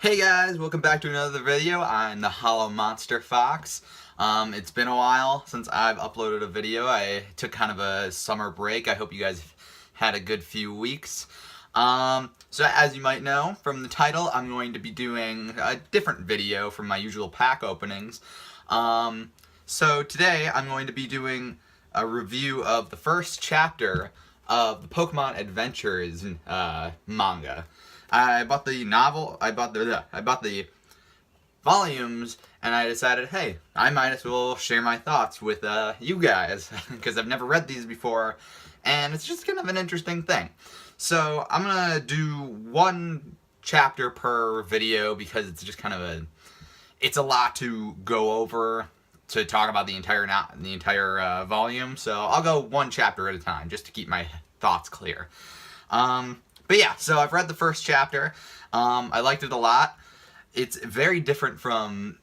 Hey guys, welcome back to another video. I'm the Hollow Monster Fox. It's been a while since I've uploaded a video. I took kind of a summer break. I hope you guys had a good few weeks. So as you might know from the title, I'm going to be doing a different video from my usual pack openings. So today I'm going to be doing a review of the first chapter of the Pokemon Adventures manga. I bought the novel, I bought the volumes, and I decided, hey, I might as well share my thoughts with you guys, because I've never read these before, and it's just kind of an interesting thing. So I'm gonna do one chapter per video, because it's just kind of it's a lot to go over to talk about the entire volume, so I'll go one chapter at a time, just to keep my thoughts clear. But yeah, so I've read the first chapter. I liked it a lot. It's very different from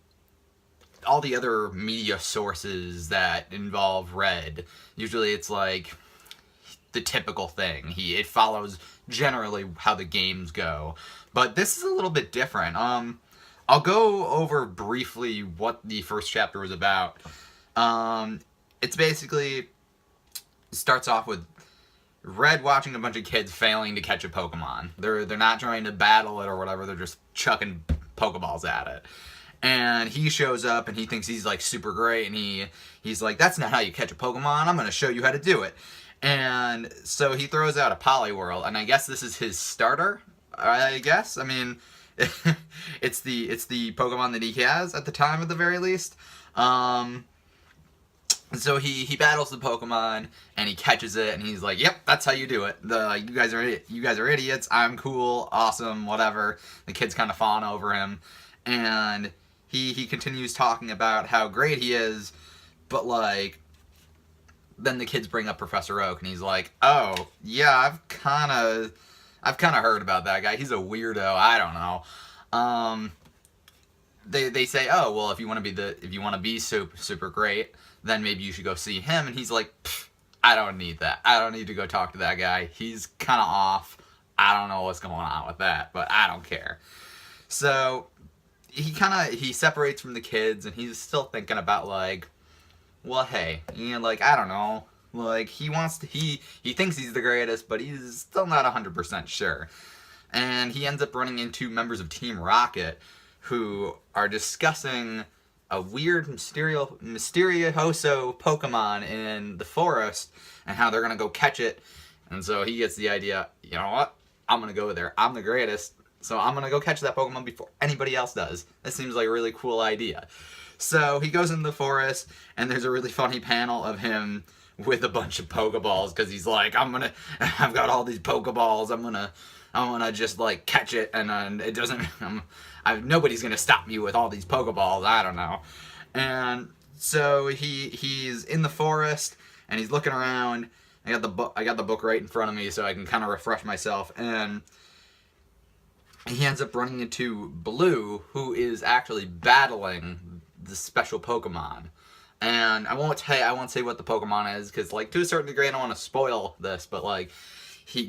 all the other media sources that involve Red. Usually it's like the typical thing. It follows generally how the games go. But this is a little bit different. I'll go over briefly what the first chapter was about. It's basically starts off with Red watching a bunch of kids failing to catch a Pokemon. They're not trying to battle it or whatever, they're just chucking Pokeballs at it. And he shows up and he thinks he's like super great, and he's like, that's not how you catch a Pokemon, I'm gonna show you how to do it. And so he throws out a Poliwhirl, and I guess this is his starter, I guess. I mean, it's the Pokemon that he has at the time at the very least. So he battles the Pokemon and he catches it and he's like, "Yep, that's how you do it. You guys are idiots. I'm cool, awesome, whatever." The kids kind of fawn over him, and he continues talking about how great he is, but like, then the kids bring up Professor Oak and he's like, "Oh yeah, I've kind of heard about that guy. He's a weirdo. I don't know." They say, "Oh well, if you want to be super great, then maybe you should go see him." And he's like, "I don't need that. I don't need to go talk to that guy. He's kind of off. I don't know what's going on with that, but I don't care." So he separates from the kids, and he's still thinking about like, well, hey, like, I don't know, like, he thinks he's the greatest, but he's still not 100% sure. And he ends up running into members of Team Rocket, who are discussing a weird mysterioso Pokemon in the forest and how they're gonna go catch it. And so he gets the idea, you know what, I'm gonna go there, I'm the greatest, so I'm gonna go catch that Pokemon before anybody else does. This seems like a really cool idea. So he goes into the forest, and there's a really funny panel of him with a bunch of Pokeballs, because he's like, I've got all these Pokeballs, I'm gonna just like catch it, and it doesn't, nobody's gonna stop me with all these Pokeballs, I don't know. And so he's in the forest, and he's looking around. I got the book right in front of me so I can kind of refresh myself, and he ends up running into Blue, who is actually battling the special Pokemon. And I won't say what the Pokemon is, because like, to a certain degree I don't want to spoil this, but like,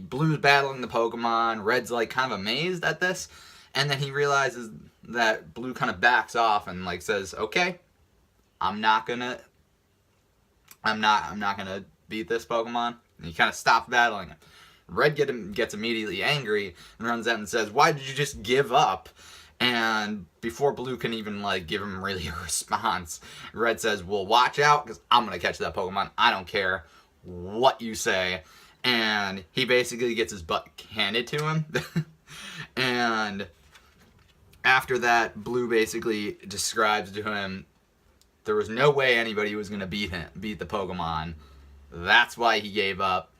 Blue's battling the Pokemon, Red's like kind of amazed at this, and then he realizes that Blue kind of backs off and like says, "Okay, I'm not gonna beat this Pokemon." And he kind of stops battling it. Red gets immediately angry and runs out and says, "Why did you just give up?" And before Blue can even like give him really a response, Red says, "Well, watch out, because I'm gonna catch that Pokemon. I don't care what you say." And he basically gets his butt handed to him. And after that, Blue basically describes to him there was no way anybody was going to beat the Pokemon. That's why he gave up.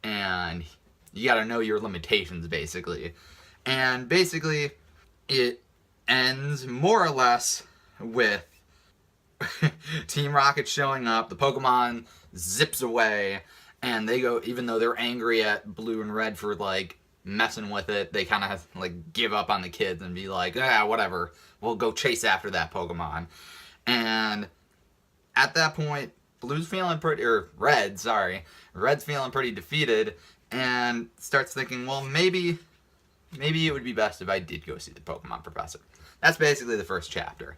And you got to know your limitations, basically. And basically, it ends more or less with Team Rocket showing up. The Pokemon zips away, and they go, even though they're angry at Blue and Red for like messing with it, they kind of like give up on the kids and be like, whatever, we'll go chase after that Pokemon. And at that point, Red's feeling pretty defeated, and starts thinking, well, maybe maybe it would be best if I did go see the Pokemon Professor. That's basically the first chapter.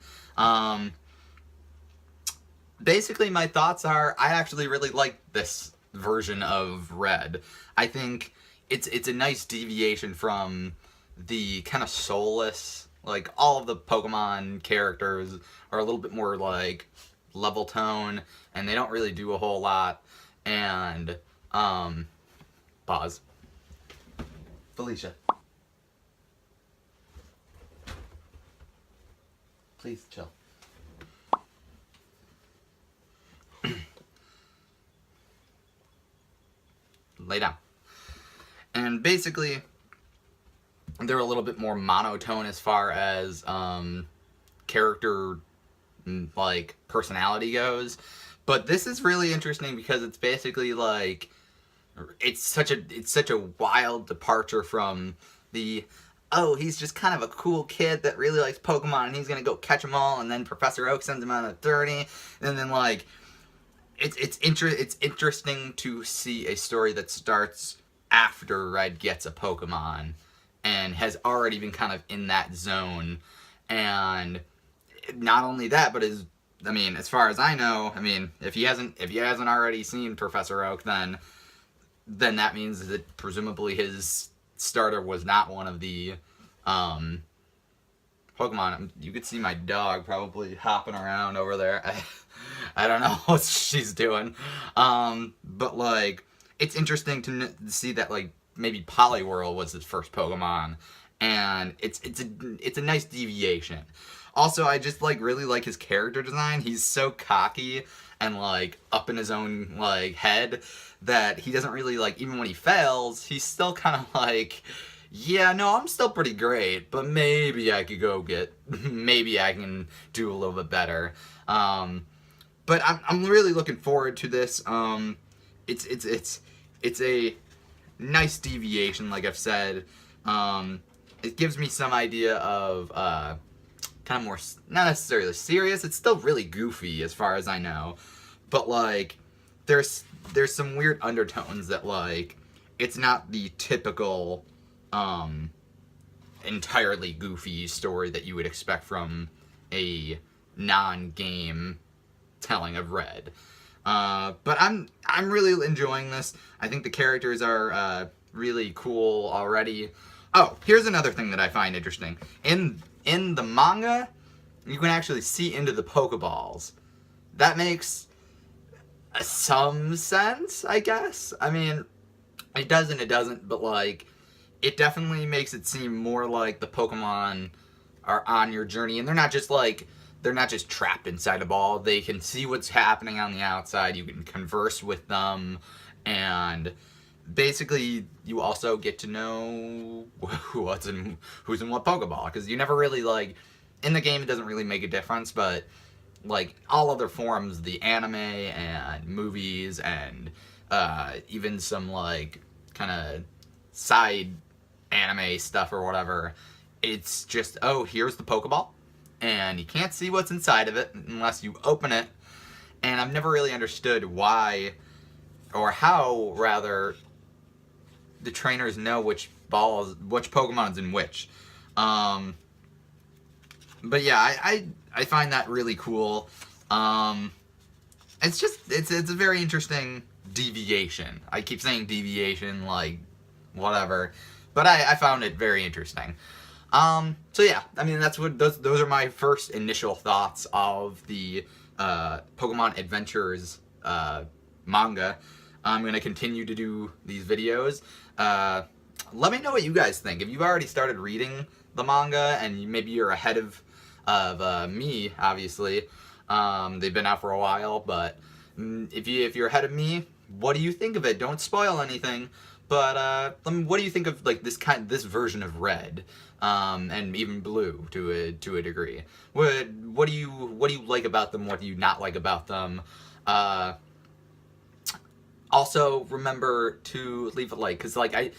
Basically, my thoughts are, I actually really like this version of Red. I think it's a nice deviation from the kind of soulless, like, all of the Pokemon characters are a little bit more, like, level tone, and they don't really do a whole lot, and, pause. Felicia. Please chill. Lay down. And basically, they're a little bit more monotone as far as character, like, personality goes. But this is really interesting because it's basically like it's such a wild departure from the, oh, he's just kind of a cool kid that really likes Pokemon and he's gonna go catch them all, and then Professor Oak sends him on a 30, and then like it's interesting to see a story that starts after Red gets a Pokemon and has already been kind of in that zone. And not only that, but as far as I know, if he hasn't already seen Professor Oak, then that means that presumably his starter was not one of the Pokemon. You could see my dog probably hopping around over there. I don't know what she's doing. But like, it's interesting to see that like maybe Poliwhirl was his first Pokemon, and it's a nice deviation. Also, I just like really like his character design. He's so cocky and like up in his own like head that he doesn't really like, even when he fails, he's still kind of like, yeah, no, I'm still pretty great, but maybe I could maybe I can do a little bit better. But I'm really looking forward to this. It's a nice deviation, like I've said. It gives me some idea of kind of more, not necessarily serious. It's still really goofy as far as I know, but like there's some weird undertones that like it's not the typical entirely goofy story that you would expect from a non-game telling of Red. But I'm really enjoying this. I think the characters are really cool already. Oh, here's another thing that I find interesting. In the manga, you can actually see into the Pokeballs. That makes some sense, I guess. I mean, it does and it doesn't, but like, it definitely makes it seem more like the Pokemon are on your journey, and they're not just trapped inside a ball. They can see what's happening on the outside. You can converse with them, and basically you also get to know who's in what Pokeball, because you never really like, in the game it doesn't really make a difference, but like all other forms, the anime and movies and even some like kind of side anime stuff or whatever, it's just, oh, here's the Pokeball, and you can't see what's inside of it unless you open it. And I've never really understood why, or how rather, the trainers know which Pokemon's in which. But yeah, I find that really cool. It's a very interesting deviation. I keep saying deviation, like, whatever. But I found it very interesting. So yeah, those are my first initial thoughts of the Pokemon Adventures manga. I'm going to continue to do these videos. Let me know what you guys think. If you've already started reading the manga, and maybe you're ahead of me, obviously. They've been out for a while, but if you're ahead of me, what do you think of it? Don't spoil anything. But what do you think of like this version of Red, and even Blue to a degree? What do you like about them? What do you not like about them? Also, remember to leave a like, because like I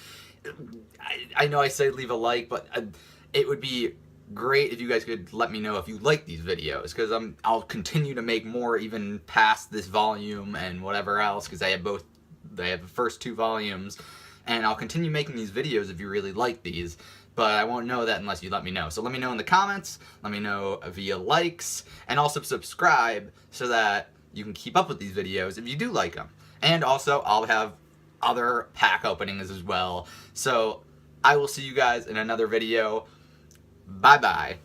know I say leave a like, but it would be great if you guys could let me know if you like these videos, because I'll continue to make more even past this volume and whatever else, because I have the first 2 volumes, and I'll continue making these videos if you really like these. but I won't know that unless you let me know. So let me know in the comments, let me know via likes, and also subscribe so that you can keep up with these videos if you do like them. And also, I'll have other pack openings as well. So I will see you guys in another video. Bye-bye.